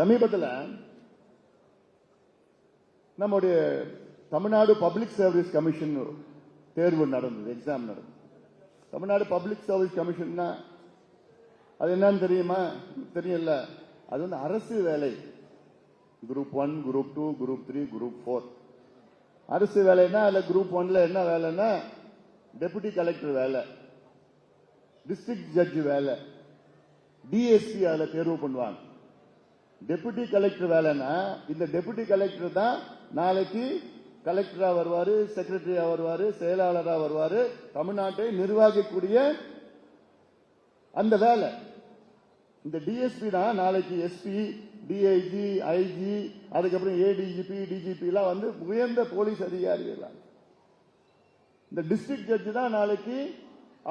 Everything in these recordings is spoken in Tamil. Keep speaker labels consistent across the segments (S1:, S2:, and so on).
S1: சமீபத்தில் நம்முடைய தமிழ்நாடு பப்ளிக் சர்வீஸ் கமிஷன் தேர்வு நடந்தது, எக்ஸாம் நடந்தது. தமிழ்நாடு பப்ளிக் சர்வீஸ் கமிஷன்னா அது என்னன்னு தெரியுமா? தெரியல. அது வந்து அரசு வேலை. குரூப் 1, குரூப் 2, குரூப் 3, குரூப் 4 அரசு வேலைன்னா அதுல குரூப் 1ல என்ன வேலைன்னா டெபுட்டி கலெக்டர் வேலை, டிஸ்ட்ரிக்ட் ஜட்ஜ் வேலை, டிஎஸ்பி அதுல தேர்வு பண்ணுவாங்க. டெபுட்டி கலெக்டர் வேலைன்னா இந்த டெபுட்டி கலெக்டர் தான் நாளைக்கு கலெக்டரா வருவாரு, செக்ரட்டரியா வருவாரு, செயலாளரா வருவாரு, தமிழ்நாட்டை நிர்வகிக்கக்கூடிய அந்த வேலை. இந்த டிஎஸ்பி தான் நாளைக்கு எஸ்பி, டிஐஜி, ஐஜி, அதுக்கப்புறம் ஏடிஜிபி, டிஜிபி எல்லாம் வந்து உயர்ந்த போலீஸ் அதிகாரிகள். இந்த டிஸ்ட்ரிக்ட் ஜட்ஜ் தான் நாளைக்கு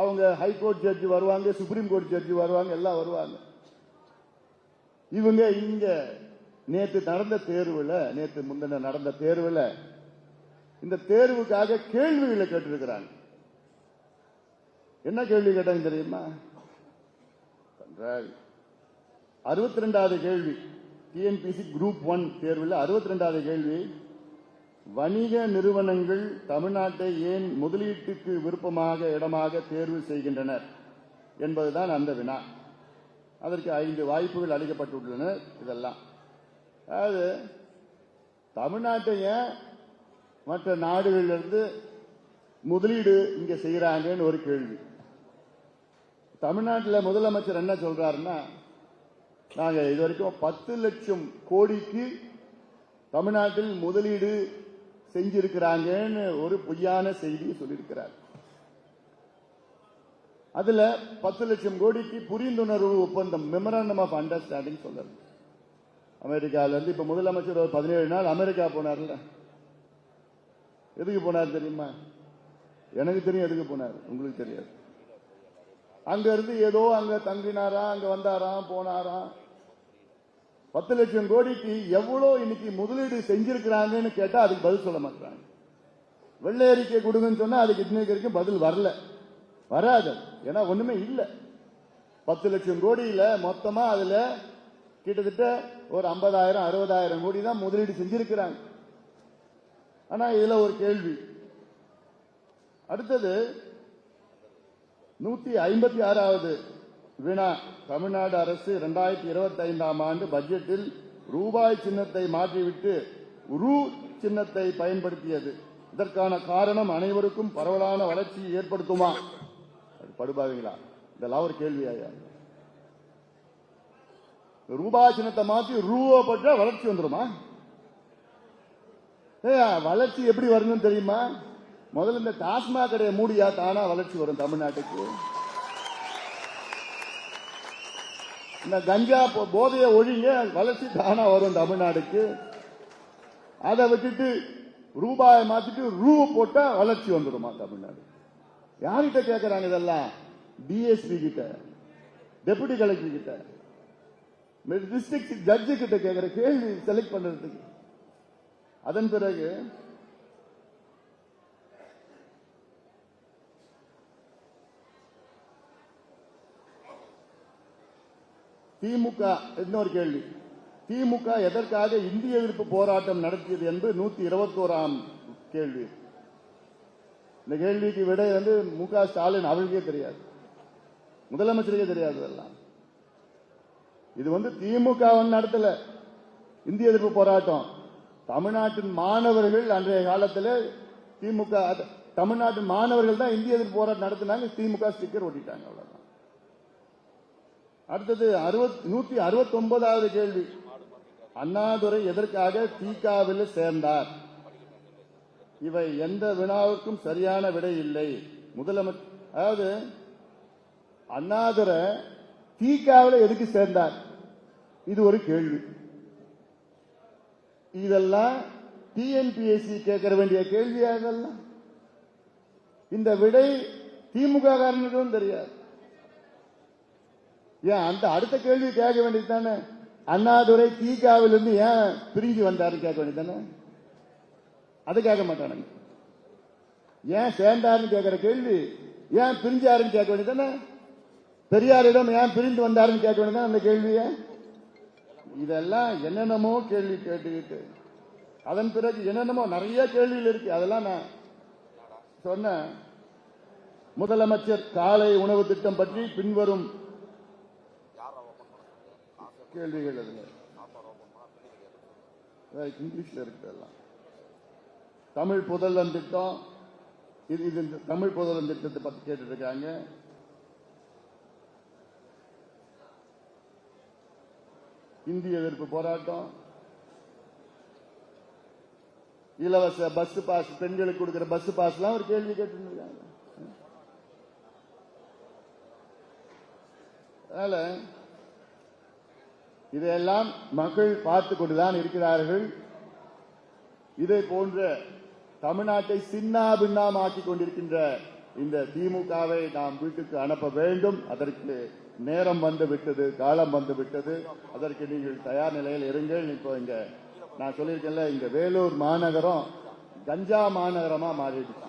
S1: அவங்க ஹைகோர்ட் ஜட்ஜ் வருவாங்க, சுப்ரீம் கோர்ட் ஜட்ஜ் வருவாங்க, எல்லாம் வருவாங்க. இவங்க இங்க நேற்று நடந்த தேர்வுல, நேற்று முந்தின நடந்த தேர்வுல இந்த தேர்வுக்காக கேள்விகளை கேட்டிருக்கிறாங்க. என்ன கேள்வி கேட்டாங்க தெரியுமா? 62வது கேள்வி, டிஎன்பிசி குரூப் 1 தேர்வில் 62வது கேள்வி, வணிக நிறுவனங்கள் தமிழ்நாட்டை ஏன் முதலீட்டுக்கு விருப்பமாக இடமாக தேர்வு செய்கின்றனர் என்பதுதான் அந்த வினா. அதற்கு 5 வாய்ப்புகள் அளிக்கப்பட்டுள்ளன. இதெல்லாம் அதாவது தமிழ்நாட்டை ஏன் மற்ற நாடுகளிலிருந்து முதலீடு இங்க செய்யறாங்கன்னு ஒரு கேள்வி. தமிழ்நாட்டில் முதலமைச்சர் என்ன சொல்றாருன்னா, நாங்க இதுவரைக்கும் 10 லட்சம் கோடிக்கு தமிழ்நாட்டில் முதலீடு செஞ்சிருக்கிறாங்கன்னு ஒரு பொய்யான செய்தி சொல்லியிருக்கிறார். அதுல 10 லட்சம் கோடிக்கு புரிந்துணர்வு ஒப்பந்தம், மெமரண்டம் ஆஃப் அண்டர்ஸ்டாண்டிங் சொல்றது. அமெரிக்கால இருந்து இப்ப முதலமைச்சர் ஒரு 17 நாள் அமெரிக்கா போனார்ல. எதுக்கு போனார் தெரியுமா? எனக்கு தெரியும் எதுக்கு போனார், உங்களுக்கு தெரியாது. அங்க இருந்து ஏதோ அங்க தங்கினாரா, அங்க வந்தாராம், போனாராம். 10 லட்சம் கோடிக்கு எவ்வளவு இன்னைக்கு முதலீடு செஞ்சிருக்கிறாங்கன்னு கேட்டா அதுக்கு பதில் சொல்ல மாட்டாங்க. வெள்ளை அறிக்கை கொடுங்கன்னு சொன்னா அதுக்கு இன்னைக்கு வரைக்கும் பதில் வரல, வராது. ஏன்னா ஒண்ணுமே இல்ல. 10 லட்சம் கோடியில மொத்தமா அதுல கிட்டத்தட்ட ஒரு 50,000 60,000 கோடி தான் முதலீடு செஞ்சிருக்கிறாங்க. ஆனா இதுல ஒரு கேள்வி. அடுத்தது 156வது வினா, தமிழ்நாடு அரசு 2025ஆம் ஆண்டு பட்ஜெட்டில் ரூபாய் சின்னத்தை மாற்றிவிட்டு ரூ சின்னத்தை பயன்படுத்தியது. இதற்கான காரணம் அனைவருக்கும் பரவலான வளர்ச்சியை ஏற்படுத்துமா? படுபாவீங்களா? இதெல்லாம் ஒரு கேள்வி. ஐயா, ரூபாய் சின்னத்தை மாற்றி ரூபா பற்ற வளர்ச்சி வந்துருமா? வளர்ச்சி எப்படி வரணும்னு தெரியுமா? முதல்ல இந்த டாஸ்மாக் கடையை மூடியா தானா வளர்ச்சி வரும் தமிழ்நாட்டுக்கு. இந்த கஞ்சா போதையை ஒழிங்க, வளர்ச்சி தானா வரும் தமிழ்நாடுக்கு. அதை விட்டுட்டு ரூபாயை மாத்திட்டு ரூ போட்டா வளர்ச்சி வந்துடுமா தமிழ்நாடு? யார்கிட்ட கேட்கறாங்க இதெல்லாம்? டிஎஸ்பி கிட்ட, டெபுட்டி கலெக்டர் கிட்ட, டிஸ்ட்ரிக்ட் ஜட்ஜு கிட்ட கேட்கிற கேள்வி செலக்ட் பண்றதுக்கு. அதன் பிறகு திமுக, இன்னொரு கேள்வி, திமுக எதற்காக இந்திய எதிர்ப்பு போராட்டம் நடத்தியது என்பது 121ஆம் கேள்வி. இந்த கேள்விக்கு விடை வந்து மு.க. ஸ்டாலின் அவர்களுக்கே தெரியாது, முதலமைச்சருக்கே தெரியாது. இதெல்லாம் இது வந்து திமுக நடத்தல இந்திய எதிர்ப்பு போராட்டம். தமிழ்நாட்டின் மாணவர்கள் அன்றைய காலத்தில் திமுக, தமிழ்நாட்டின் மாணவர்கள் தான் இந்திய எதிர்ப்பு போராட்டம் நடத்தினாங்க. திமுக ஸ்டிக்கர் ஒட்டிட்டாங்க, அவ்வளவுதான். அடுத்தது 169வது கேள்வி, அண்ணாதுரை எதற்காக தீகாவில் சேர்ந்தார்? இவை எந்த வினாவுக்கும் சரியான விடை இல்லை. முதலமைச்சர், அதாவது அண்ணாதுரை தீகாவில் எதுக்கு சேர்ந்தார், இது ஒரு கேள்வி. இதெல்லாம் டிஎன்பிஎஸ்சி கேட்க வேண்டிய கேள்வியா? இதெல்லாம் இந்த விடை திமுக காரனுக்கும் தெரியாது. ஏன் அந்த அடுத்த கேள்வி கேட்க வேண்டியது தானே? அண்ணாதுரை தீகாவிலிருந்து ஏன் பிரிஞ்சு வந்தாரு கேட்க வேண்டியது தானே? அது கேட்க மாட்டானுங்க. ஏன் சேர்ந்தாருன்னு கேட்கிற கேள்வி, ஏன் பிரிஞ்சாருன்னு கேட்க வேண்டியது தானே? பெரியாரிடம் ஏன் பிரிந்து வந்தாருன்னு கேட்க வேண்டியது அந்த கேள்விய. இதெல்லாம் என்னென்னமோ கேள்வி கேட்டுக்கிட்டு அதன் பிறகு என்னென்னமோ நிறைய கேள்விகள் இருக்கு. அதெல்லாம் நான் சொன்ன முதலமைச்சர் காலை உணவு திட்டம் பற்றி பின்வரும் கேள்விகள் இங்கிலீஷ்ல இருக்கு. தமிழ் புதல்வன் திட்டம், இது தமிழ் புதல்வன் திட்டத்தை பத்தி கேட்டு இருக்காங்க. இந்திய எதிர்ப்பு போராட்டம், இலவச பஸ் பாஸ், பெண்களுக்கு கொடுக்கிற பஸ் பாஸ் எல்லாம் ஒரு கேள்வி கேட்டு. அதனால இதையெல்லாம் மக்கள் பார்த்துக் கொண்டுதான் இருக்கிறார்கள். இதை போன்ற தமிழ்நாட்டை சின்ன பின்னம் ஆக்கிக் கொண்டிருக்கின்ற இந்த திமுகவை நாம் வீட்டுக்கு அனுப்ப வேண்டும். அதற்கு நேரம் வந்து விட்டது, காலம் வந்து விட்டது. அதற்கு நீங்கள் தயார் நிலையில் இருங்கள். இப்போ இங்க நான் சொல்லியிருக்கேன்ல, இங்க வேலூர் மாநகரம் கஞ்சா மாநகரமா மாறிடுச்சு.